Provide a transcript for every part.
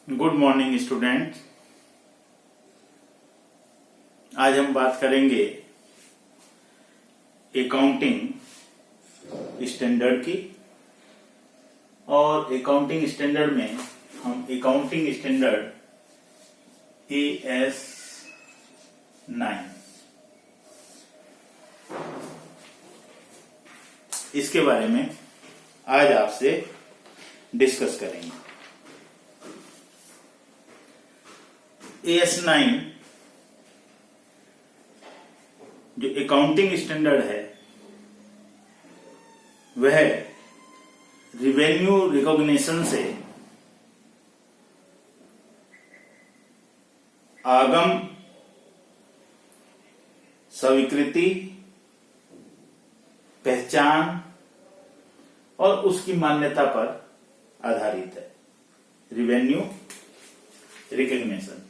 Good morning student. आज हम बात करेंगे अकाउंटिंग स्टैंडर्ड की। और अकाउंटिंग स्टैंडर्ड में हम अकाउंटिंग स्टैंडर्ड AS9 इसके बारे में आज आपसे डिस्कस करेंगे। AS9 जो अकाउंटिंग स्टैंडर्ड है वह रिवेन्यू रिकॉग्निशन से आगम स्वीकृति, पहचान और उसकी मान्यता पर आधारित है। रिवेन्यू रिकॉग्निशन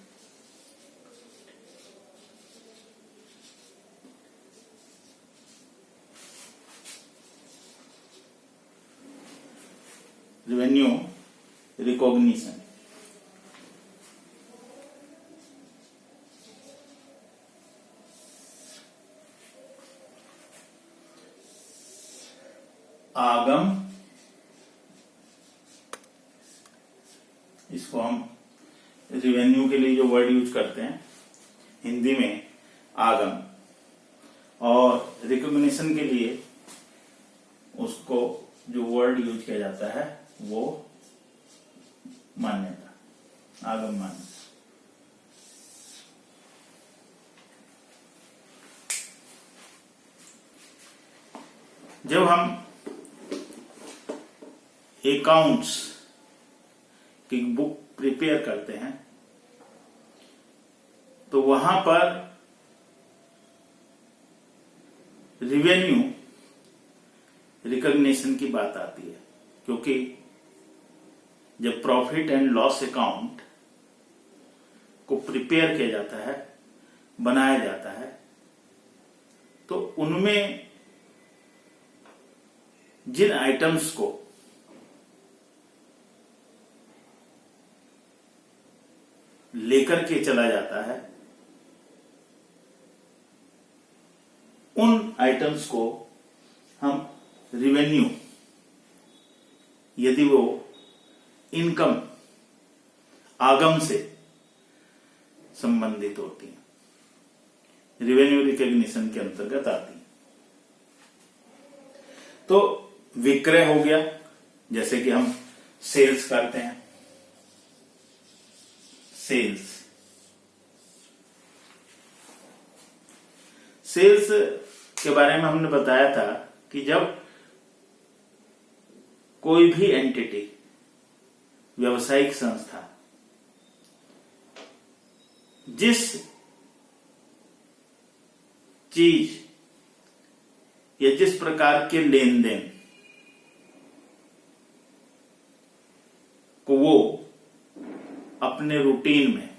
आगम, इसको हम रिवेन्यू के लिए जो वर्ड यूज करते हैं हिंदी में आगम, और रिकॉग्निशन के लिए उसको जो वर्ड यूज किया जाता है वो मान्यता, आगम मान्यता। जब हम अकाउंट्स की बुक प्रिपेयर करते हैं तो वहां पर रिवेन्यू रिकॉग्निशन की बात आती है, क्योंकि जब प्रॉफिट एंड लॉस अकाउंट को प्रिपेयर किया जाता है, बनाया जाता है, तो उनमें जिन आइटम्स को लेकर के चला जाता है उन आइटम्स को हम रिवेन्यू, यदि वो इनकम आगम से संबंधित होती है, रिवेन्यू रिकॉग्निशन के अंतर्गत आती है। तो विक्रय हो गया, जैसे कि हम सेल्स करते हैं, सेल्स के बारे में हमने बताया था कि जब कोई भी एंटिटी, व्यावसायिक संस्था जिस चीज या जिस प्रकार के लेन देन को वो अपने रूटीन में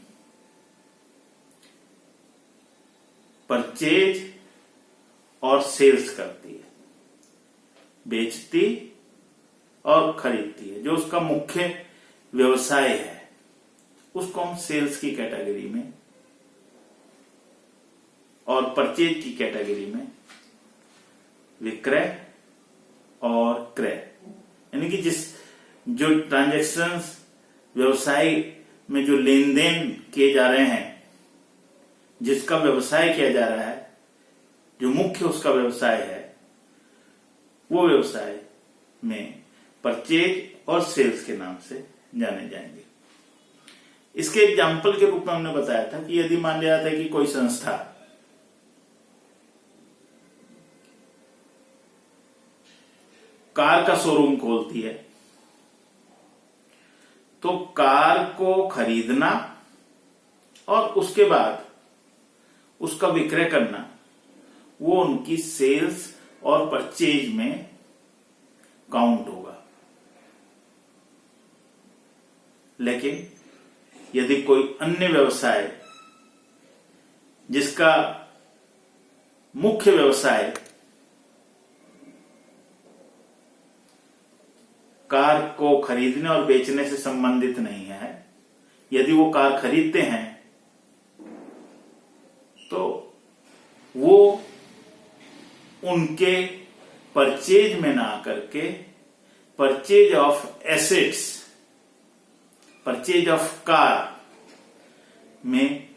परचेज और सेल्स करती है, बेचती और खरीदती है, जो उसका मुख्य व्यवसाय है, उसको हम सेल्स की कैटेगरी में और परचेज की कैटेगरी में विक्रय और क्रय, यानी कि जो ट्रांजैक्शंस व्यवसाय में जो लेन देन किए जा रहे हैं, जिसका व्यवसाय किया जा रहा है, जो मुख्य उसका व्यवसाय है, वो व्यवसाय में परचेज और सेल्स के नाम से जाने जाएंगे। इसके एग्जाम्पल के रूप में हमने बताया था कि यदि मान लिया जाता है कि कोई संस्था कार का शोरूम खोलती है, तो कार को खरीदना और उसके बाद उसका विक्रय करना वो उनकी सेल्स और परचेज में काउंट होगा। लेकिन यदि कोई अन्य व्यवसाय जिसका मुख्य व्यवसाय कार को खरीदने और बेचने से संबंधित नहीं है, यदि वो कार खरीदते हैं तो वो उनके परचेज में ना करके purchase of assets, purchase of car में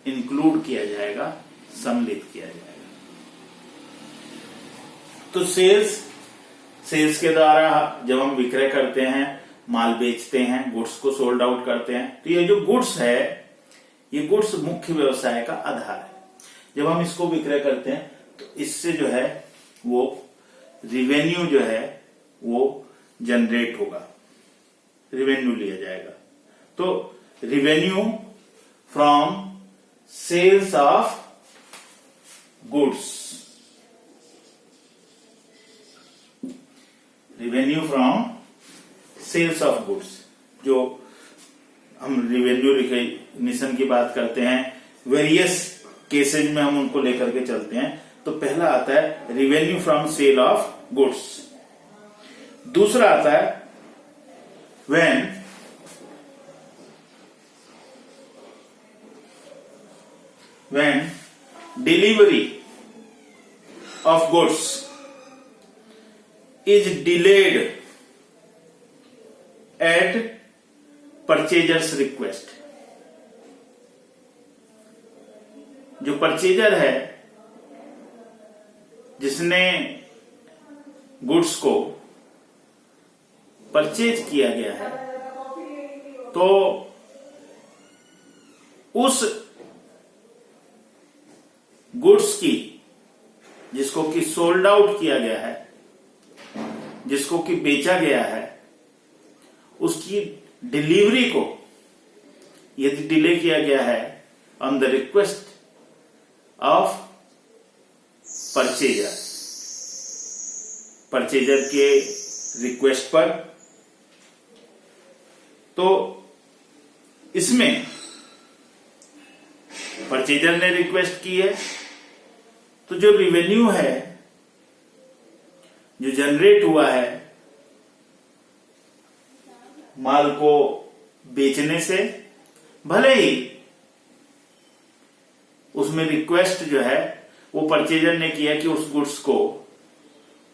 इंक्लूड किया जाएगा, सम्मिलित किया जाएगा। तो सेल्स के द्वारा जब हम विक्रय करते हैं, माल बेचते हैं, गुड्स को सोल्ड आउट करते हैं, तो ये जो गुड्स है, ये गुड्स मुख्य व्यवसाय का आधार है। जब हम इसको विक्रय करते हैं तो इससे जो है वो रिवेन्यू जो है वो जनरेट होगा, रिवेन्यू लिया जाएगा। तो revenue from sales of goods, revenue from sales of goods, जो हम रिवेन्यू रिकग्निशन की बात करते हैं, वेरियस केसेज में हम उनको लेकर के चलते हैं। तो पहला आता है revenue from sale of goods. दूसरा आता है when delivery of goods is delayed at purchaser's request। जो परचेजर है, जिसने गुड्स को परचेज किया गया है, तो उस गुड्स की, जिसको कि सोल्ड आउट किया गया है, जिसको कि बेचा गया है, उसकी डिलीवरी को यदि डिले किया गया है on the request of purchaser, purchaser के रिक्वेस्ट पर, तो इसमें परचेजर ने रिक्वेस्ट की है, तो जो रिवेन्यू है जो जनरेट हुआ है माल को बेचने से, भले ही उसमें रिक्वेस्ट जो है वो परचेजर ने किया कि उस गुड्स को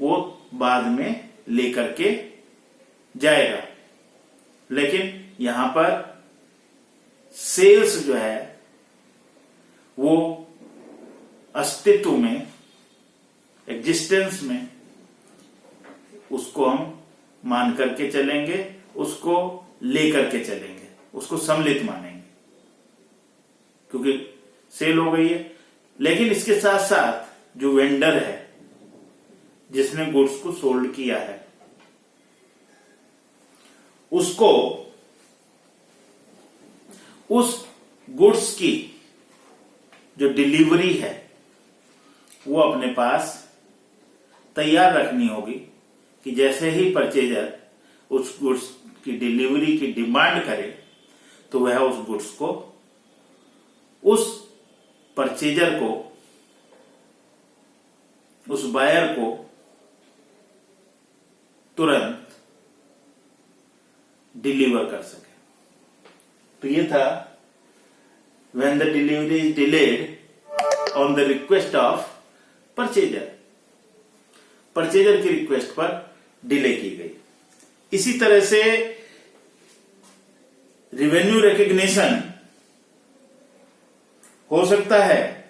वो बाद में लेकर के जाएगा, लेकिन यहां पर सेल्स जो है वो अस्तित्व में, एग्जिस्टेंस में, उसको हम मान करके चलेंगे, उसको लेकर के चलेंगे, उसको सम्मिलित मानेंगे, क्योंकि सेल हो गई है। लेकिन इसके साथ साथ जो वेंडर है, जिसने गुड्स को सोल्ड किया है, उसको उस गुड्स की जो डिलीवरी है वो अपने पास तैयार रखनी होगी कि जैसे ही परचेजर उस गुड्स की डिलीवरी की डिमांड करे तो वह उस गुड्स को, उस परचेजर को, उस बायर को तुरंत डिलीवर कर सके। तो ये था when the delivery is delayed on the request of purchaser, purchaser की रिक्वेस्ट पर डिले की गई। इसी तरह से रिवेन्यू रिकग्निशन हो सकता है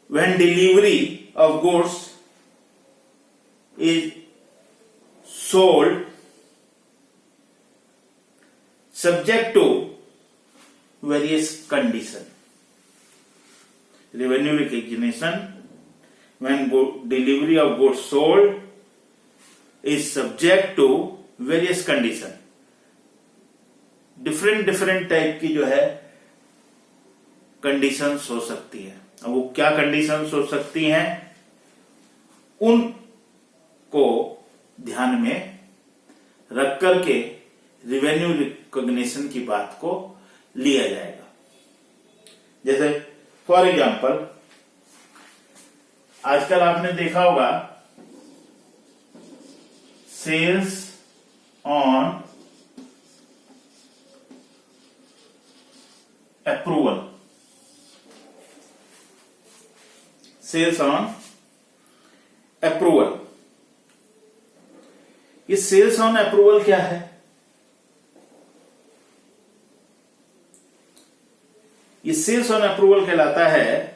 when delivery of goods is sold subject to various condition। revenue recognition when delivery of goods sold is subject to various condition। Different type की जो है कंडीशंस हो सकती है। अब वो क्या कंडीशंस हो सकती हैं, उनको ध्यान में रख करके रिवेन्यू रिकॉग्निशन की बात को लिया जाएगा। जैसे फॉर एग्जाम्पल, आजकल आपने देखा होगा sales on approval, sales on approval. ये सेल्स ऑन अप्रूवल क्या है? ये सेल्स ऑन अप्रूवल कहलाता है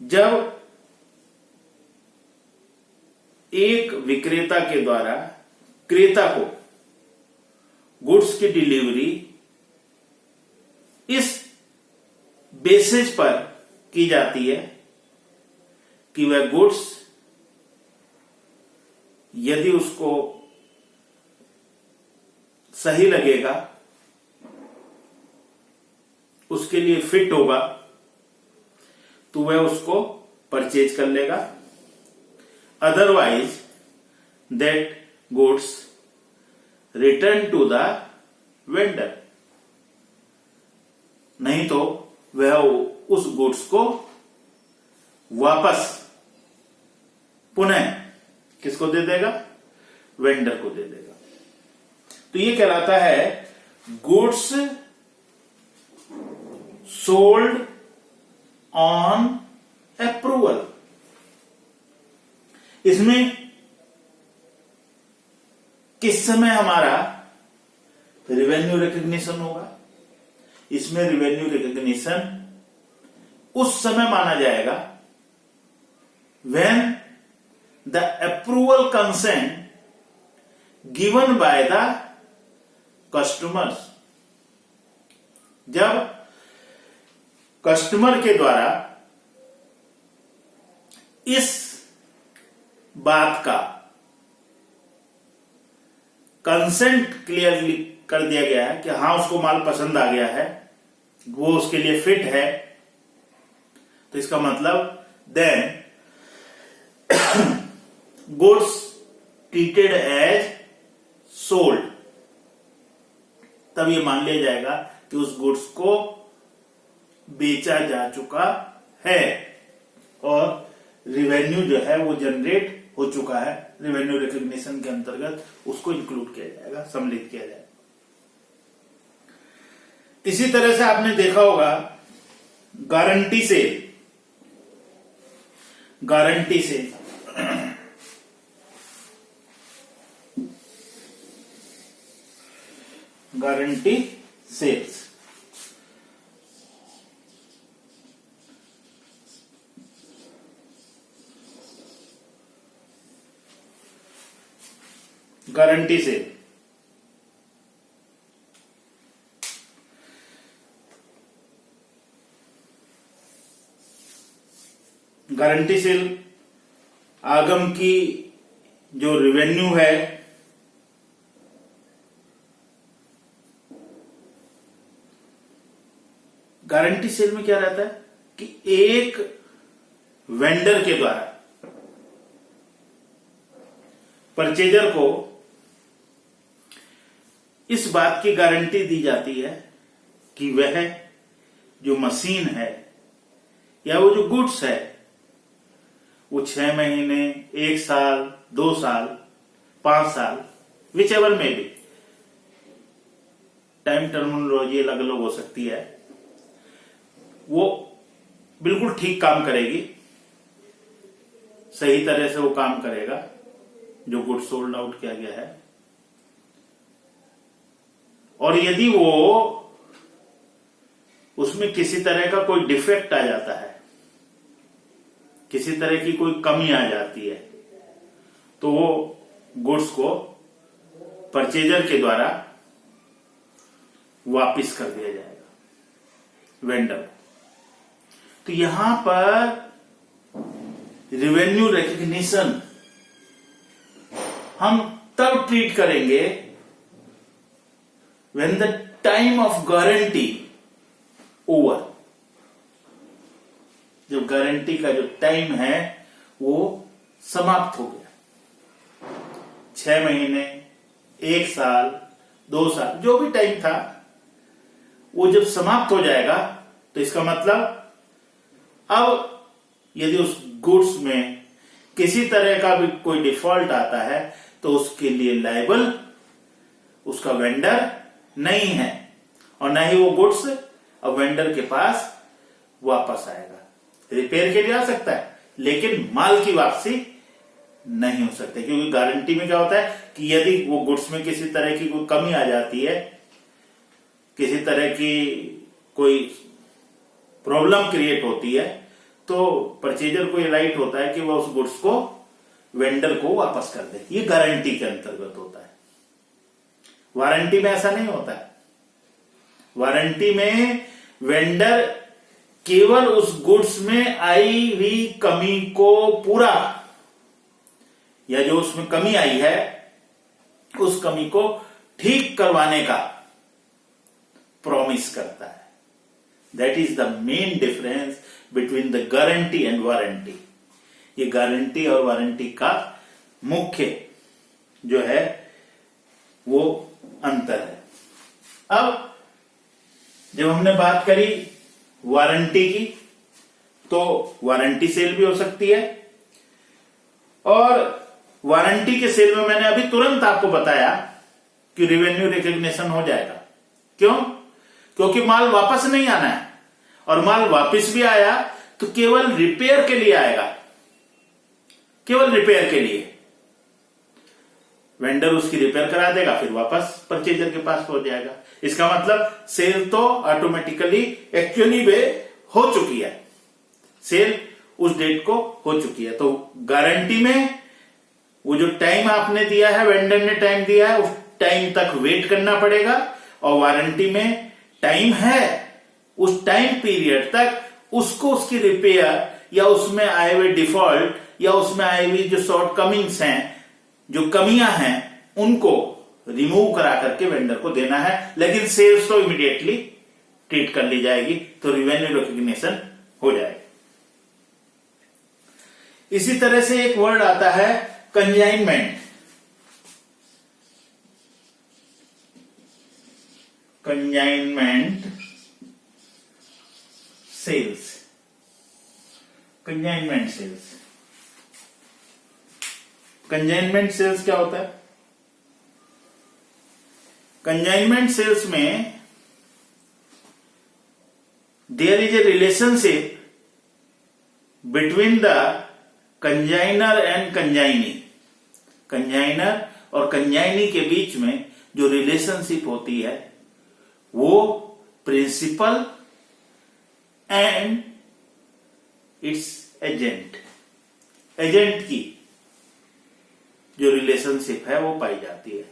जब एक विक्रेता के द्वारा क्रेता को गुड्स की डिलीवरी इस बेसिस पर की जाती है कि वह गुड्स यदि उसको सही लगेगा, उसके लिए फिट होगा, तो वह उसको परचेज कर लेगा। Otherwise that goods return to the vendor, नहीं तो वह उस गुड्स को वापस पुनः किसको दे देगा? वेंडर को दे देगा। तो ये कहलाता है गुड्स सोल्ड ऑन अप्रूवल। इसमें किस समय हमारा रिवेन्यू रिकग्निशन होगा? इसमें रिवेन्यू रिकग्निशन उस समय माना जाएगा when the approval consent given by the customers, जब कस्टमर के द्वारा इस बात का कंसेंट क्लियरली कर दिया गया है कि हां उसको माल पसंद आ गया है, वो उसके लिए फिट है, तो इसका मतलब then goods treated as sold, तब ये मान लिया जाएगा कि उस गुड्स को बेचा जा चुका है और रिवेन्यू जो है वो जनरेट हो चुका है। रिवेन्यू रिकग्निशन के अंतर्गत उसको इंक्लूड किया जाएगा, सम्मिलित किया जाएगा। इसी तरह से आपने देखा होगा guarantee sale. Guarantee sale guarantee sales, guarantee sale guarantee sale आगम की जो रिवेन्यू है गारंटी सेल में क्या रहता है कि एक वेंडर के द्वारा परचेजर को इस बात की गारंटी दी जाती है कि वह जो मशीन है या वो जो गुड्स है वो 6 महीने, 1 साल, 2 साल, 5 साल, विच एवर में भी, टाइम टर्मिनोलॉजी अलग अलग हो सकती है, वो बिल्कुल ठीक काम करेगी, सही तरह से वो काम करेगा जो गुड्स सोल्ड आउट किया गया है। और यदि वो उसमें किसी तरह का कोई डिफेक्ट आ जाता है, किसी तरह की कोई कमी आ जाती है, तो वो गुड्स को परचेजर के द्वारा वापस कर दिया जाएगा वेंडर। तो यहां पर रिवेन्यू रिकग्निशन हम तब ट्रीट करेंगे when the time of guarantee over, जब गारंटी का जो टाइम है वो समाप्त हो गया। 6 महीने, 1 साल, 2 साल, जो भी टाइम था वो जब समाप्त हो जाएगा तो इसका मतलब अब यदि उस गुड्स में किसी तरह का भी कोई डिफॉल्ट आता है तो उसके लिए लायबल उसका वेंडर नहीं है और ना ही वो गुड्स अब वेंडर के पास वापस आएगा। रिपेयर के लिए आ सकता है लेकिन माल की वापसी नहीं हो सकती, क्योंकि गारंटी में क्या होता है कि यदि वो गुड्स में किसी तरह की कोई कमी आ जाती है, किसी तरह की कोई प्रॉब्लम क्रिएट होती है, तो परचेजर को ये राइट होता है कि वह उस गुड्स को वेंडर को वापस कर दे। ये गारंटी के अंतर्गत होता है। वारंटी में ऐसा नहीं होता है। वारंटी में वेंडर केवल उस गुड्स में आई हुई कमी को पूरा, या जो उसमें कमी आई है उस कमी को ठीक करवाने का प्रॉमिस करता है। That is the main difference between the guarantee and warranty. ये गारंटी और वारंटी का मुख्य जो है वो अंतर है। अब जब हमने बात करी वारंटी की, तो वारंटी सेल भी हो सकती है, और वारंटी के सेल में मैंने अभी तुरंत आपको बताया कि रेवेन्यू रिकॉग्निशन हो जाएगा। क्यों? क्योंकि माल वापस नहीं आना है, और माल वापस भी आया तो केवल रिपेयर के लिए आएगा, केवल रिपेयर के लिए। वेंडर उसकी रिपेयर करा देगा, फिर वापस परचेजर के पास पहुंच जाएगा। इसका मतलब सेल तो ऑटोमेटिकली एक्चुअली में हो चुकी है, सेल उस डेट को हो चुकी है। तो गारंटी में वो जो टाइम आपने दिया है, वेंडर ने टाइम दिया है, उस टाइम तक वेट करना पड़ेगा, और वारंटी में टाइम है, उस टाइम पीरियड तक उसको उसकी रिपेयर या उसमें आए हुए डिफॉल्ट या उसमें आई हुई जो शॉर्ट कमिंग्स हैं, जो कमियां हैं, उनको रिमूव करा करके वेंडर को देना है। लेकिन सेल्स तो इमीडिएटली ट्रीट कर ली जाएगी, तो रिवेन्यू रिकॉग्निशन हो जाएगा। इसी तरह से एक वर्ड आता है consignment. Consignment sales. Consignment sales, consignment sales क्या होता है? कंजाइनमेंट सेल्स में there is a relationship between the consignor and consignee. Consignor और कंजाइनी के बीच में जो रिलेशनशिप होती है वो principal and its agent, agent की जो रिलेशनशिप है वो पाई जाती है।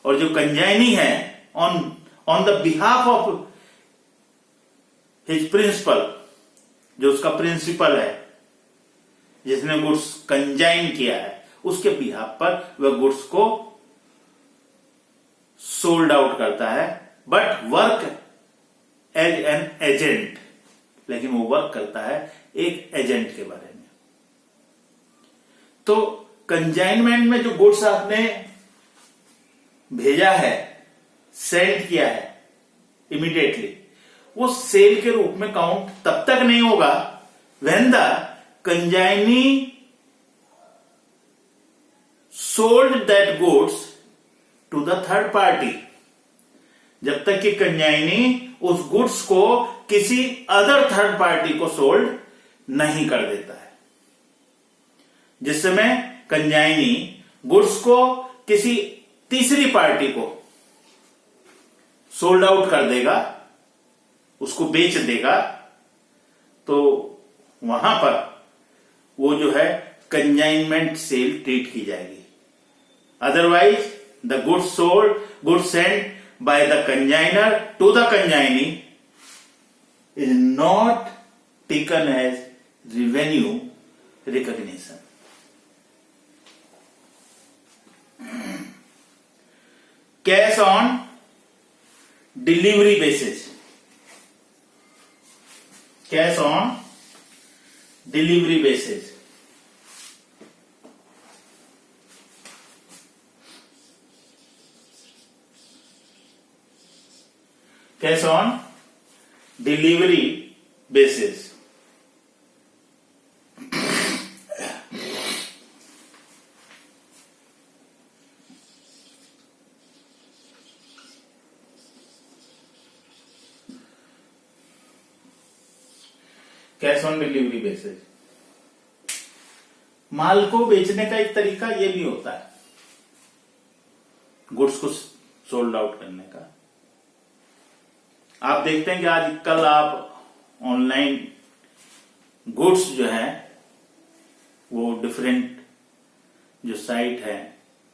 और जो कंजाइनी है on the behalf of his principal, जो उसका प्रिंसिपल है जिसने गुड्स कंजाइन किया है, उसके बिहाफ पर वह गुड्स को सोल्ड आउट करता है, but work as an agent. लेकिन वो वर्क करता है एक एजेंट के बारे में। तो कंजाइनमेंट में जो गुड्स आपने भेजा है, सेंड किया है इमीडिएटली, वो सेल के रूप में काउंट तब तक नहीं होगा when the consignee sold that goods to the third party. जब तक कि कंजाइनी उस गुड्स को किसी अदर थर्ड पार्टी को सोल्ड नहीं कर देता है। जिस समय कंजाइनी गुड्स को किसी तीसरी पार्टी को सोल्ड आउट कर देगा, उसको बेच देगा, तो वहां पर वो जो है कंजाइनमेंट सेल ट्रीट की जाएगी। Otherwise the goods sold, goods sent by the consignor to the consignee is not taken as revenue recognition. Cash on delivery basis. Cash on delivery basis. Cash on delivery basis. Cash on delivery basis. माल को बेचने का एक तरीका ये भी होता है, गुड्स को सोल्ड आउट करने का। आप देखते हैं कि आजकल आप ऑनलाइन गुड्स जो है वो डिफरेंट जो साइट है,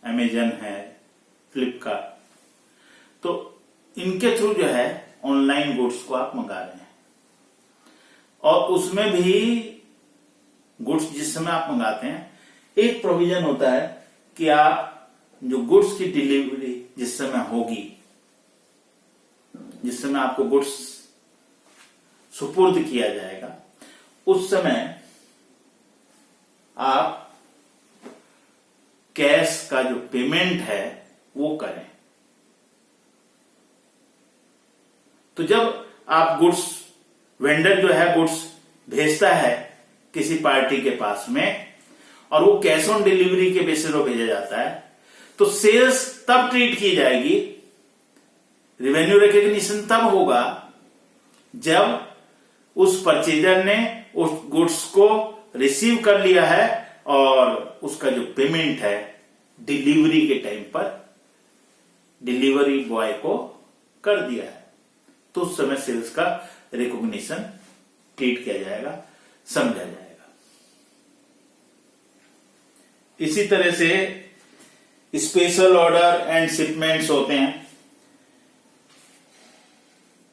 अमेजन है, फ्लिपकार्ट, तो इनके थ्रू जो है ऑनलाइन गुड्स को आप मंगा रहे हैं, और उसमें भी गुड्स जिस समय आप मंगाते हैं एक प्रोविजन होता है कि आप जो गुड्स की डिलीवरी जिस समय होगी, जिस समय आपको गुड्स सुपुर्द किया जाएगा, उस समय आप कैश का जो पेमेंट है वो करें। तो जब आप गुड्स, वेंडर जो है गुड्स भेजता है किसी पार्टी के पास में, और वो कैश ऑन डिलीवरी के बेसिस पर भेजा जाता है, तो सेल्स तब ट्रीट की जाएगी, रेवेन्यू रिकॉग्निशन तब होगा जब उस परचेजर ने उस गुड्स को रिसीव कर लिया है और उसका जो पेमेंट है डिलीवरी के टाइम पर डिलीवरी बॉय को कर दिया है, तो उस समय सेल्स का रिकॉग्निशन ट्रीट किया जाएगा, समझा जाएगा। इसी तरह से स्पेशल ऑर्डर एंड शिपमेंट्स होते हैं।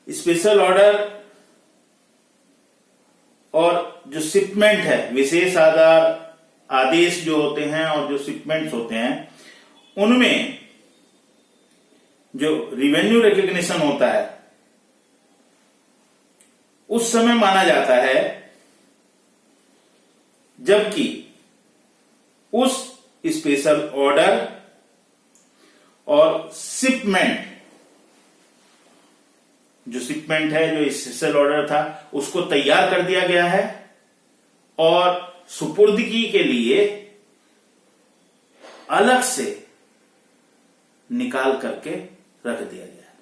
स्पेशल ऑर्डर और जो शिपमेंट है, विशेष आदेश जो होते हैं और जो शिपमेंट्स होते हैं, उनमें जो रिवेन्यू रिकॉग्निशन होता है उस समय माना जाता है जबकि उस स्पेशल ऑर्डर और शिपमेंट, जो शिपमेंट है, जो स्पेशल ऑर्डर था, उसको तैयार कर दिया गया है और सुपुर्दगी के लिए अलग से निकाल करके रख दिया गया।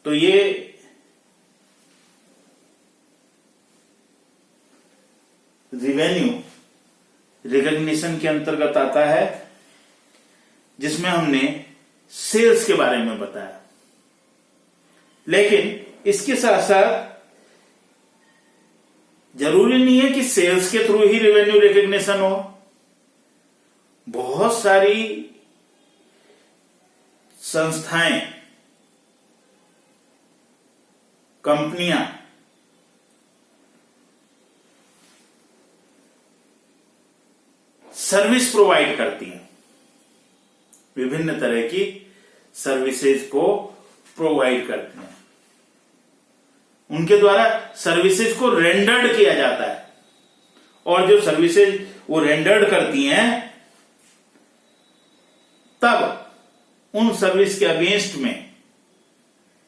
तो ये रिवेन्यू रिकॉग्निशन के अंतर्गत आता है, जिसमें हमने सेल्स के बारे में बताया। लेकिन इसके साथ साथ जरूरी नहीं है कि सेल्स के थ्रू ही रेवेन्यू रिकॉग्निशन हो। बहुत सारी संस्थाएं, कंपनियां सर्विस प्रोवाइड करती हैं, विभिन्न तरह की सर्विसेज को प्रोवाइड करती हैं। उनके द्वारा सर्विसेज को रेंडर्ड किया जाता है, और जो सर्विसेज वो रेंडर्ड करती हैं, तब उन सर्विस के अगेंस्ट में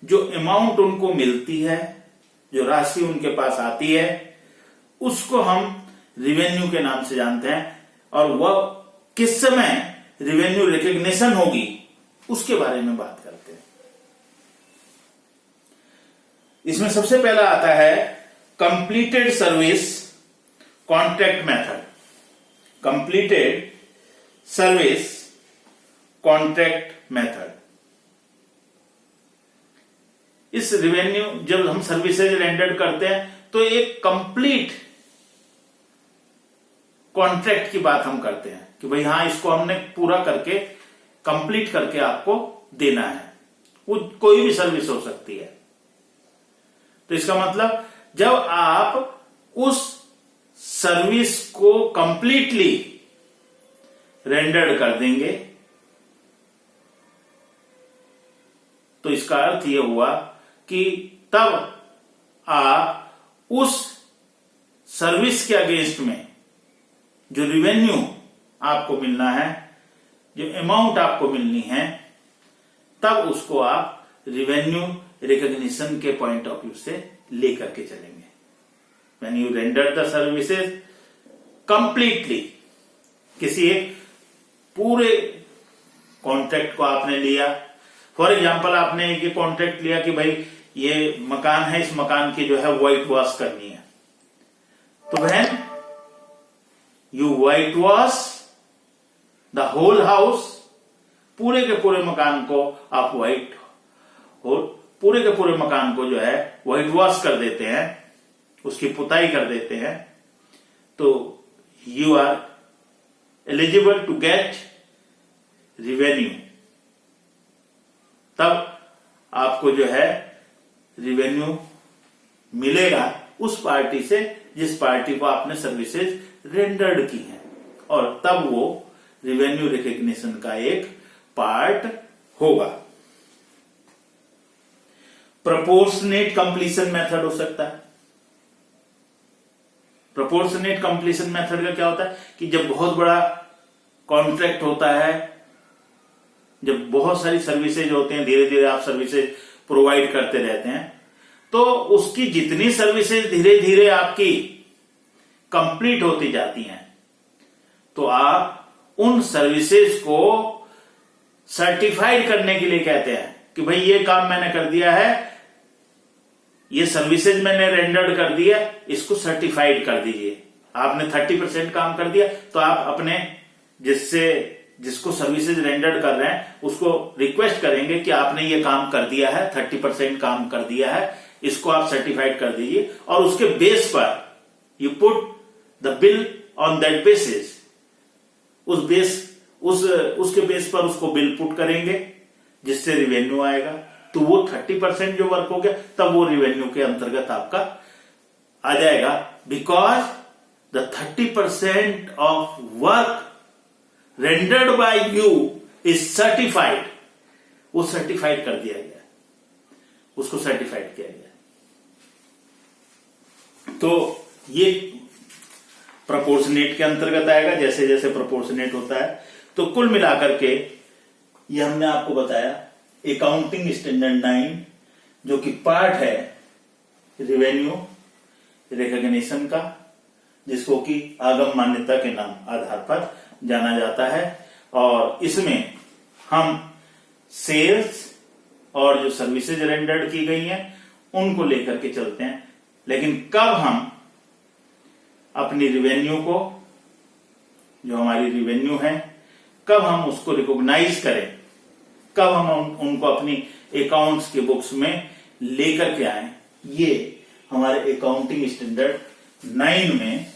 जो अमाउंट उनको मिलती है, जो राशि उनके पास आती है, उसको हम रिवेन्यू के नाम से जानते हैं। और वह किस समय रिवेन्यू रिकॉग्निशन होगी उसके बारे में बात करते हैं। इसमें सबसे पहला आता है completed service contract method. Completed service contract method. इस रिवेन्यू, जब हम सर्विसेज रेंडर करते हैं तो एक कंप्लीट कॉन्ट्रैक्ट की बात हम करते हैं कि भाई हाँ, इसको हमने पूरा करके कंप्लीट करके आपको देना है। वो कोई भी सर्विस हो सकती है। तो इसका मतलब जब आप उस सर्विस को कंप्लीटली रेंडर्ड कर देंगे तो इसका अर्थ यह हुआ कि तब आप उस सर्विस के अगेंस्ट में जो रिवेन्यू आपको मिलना है, जो अमाउंट आपको मिलनी है, तब उसको आप रिवेन्यू रिकॉग्निशन के पॉइंट ऑफ व्यू से लेकर के चलेंगे। When you render the services completely, किसी एक पूरे कॉन्ट्रैक्ट को आपने लिया। फॉर एग्जांपल, आपने एक कॉन्ट्रैक्ट लिया कि भाई ये मकान है, इस मकान की जो है व्हाइट वॉश करनी है, तो when you whitewash the whole house, पूरे के पूरे मकान को आप व्हाइट, और पूरे के पूरे मकान को जो है व्हाइट वॉश कर देते हैं, उसकी पुताई कर देते हैं, तो you are eligible to get revenue. तब आपको जो है रिवेन्यू मिलेगा उस पार्टी से जिस पार्टी को आपने सर्विसेज रेंडर्ड की हैं, और तब वो रिवेन्यू रिकग्निशन का एक पार्ट होगा। प्रोपोर्शनेट कंप्लीशन मेथड हो सकता है। प्रोपोर्शनेट कंप्लीशन मेथड का क्या होता है कि जब बहुत बड़ा कॉन्ट्रैक्ट होता है, जब बहुत सारी सर्विसेज होते हैं, धीरे धीरे आप सर्विसेज प्रोवाइड करते रहते हैं, तो उसकी जितनी सर्विसेज धीरे धीरे आपकी कंप्लीट होती जाती हैं, तो आप उन सर्विसेज को सर्टिफाइड करने के लिए कहते हैं कि भाई ये काम मैंने कर दिया है, ये सर्विसेज मैंने रेंडर्ड कर दिया, इसको सर्टिफाइड कर दीजिए। आपने 30% काम कर दिया, तो आप अपने जिसको सर्विसेज रेंडर्ड कर रहे हैं उसको रिक्वेस्ट करेंगे कि आपने ये काम कर दिया है, 30% काम कर दिया है, इसको आप सर्टिफाइड कर दीजिए, और उसके बेस पर you put the bill on that basis. उसके बेस पर उसको बिल पुट करेंगे जिससे रिवेन्यू आएगा, तो वो 30% जो वर्क हो गया तब वो रिवेन्यू के अंतर्गत आपका आ जाएगा, because the 30% of work rendered by you is certified. वो सर्टिफाइड कर दिया गया, उसको सर्टिफाइड किया गया। तो ये प्रोपोर्शनेट के अंतर्गत आएगा, जैसे जैसे प्रोपोर्शनेट होता है। तो कुल मिलाकर के ये हमने आपको बताया अकाउंटिंग स्टैंडर्ड 9, जो कि पार्ट है रिवेन्यू रिकॉग्निशन का, जिसको कि आगम मान्यता के नाम आधार पर जाना जाता है, और इसमें हम सेल्स और जो सर्विसेज रेंडर्ड की गई हैं उनको लेकर के चलते हैं। लेकिन कब हम अपनी रिवेन्यू को, जो हमारी रिवेन्यू है, कब हम उसको रिकॉग्नाइज करें, कब हम उनको अपनी अकाउंट्स के बुक्स में लेकर के आए, ये हमारे अकाउंटिंग स्टैंडर्ड 9 में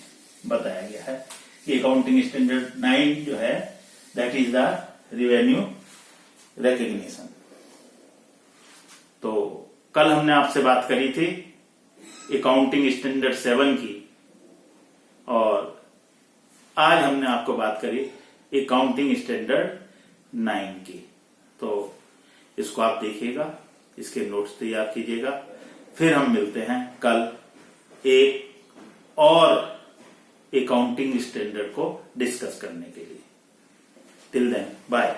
बताया गया है। कि अकाउंटिंग स्टैंडर्ड 9 जो है that is the revenue recognition. तो कल हमने आपसे बात करी थी अकाउंटिंग स्टैंडर्ड 7 की, और आज हमने आपको बात करी अकाउंटिंग स्टैंडर्ड 9 की। तो इसको आप देखिएगा, इसके नोट्स तैयार कीजिएगा, फिर हम मिलते हैं कल एक और अकाउंटिंग स्टैंडर्ड को डिस्कस करने के लिए। Till then bye.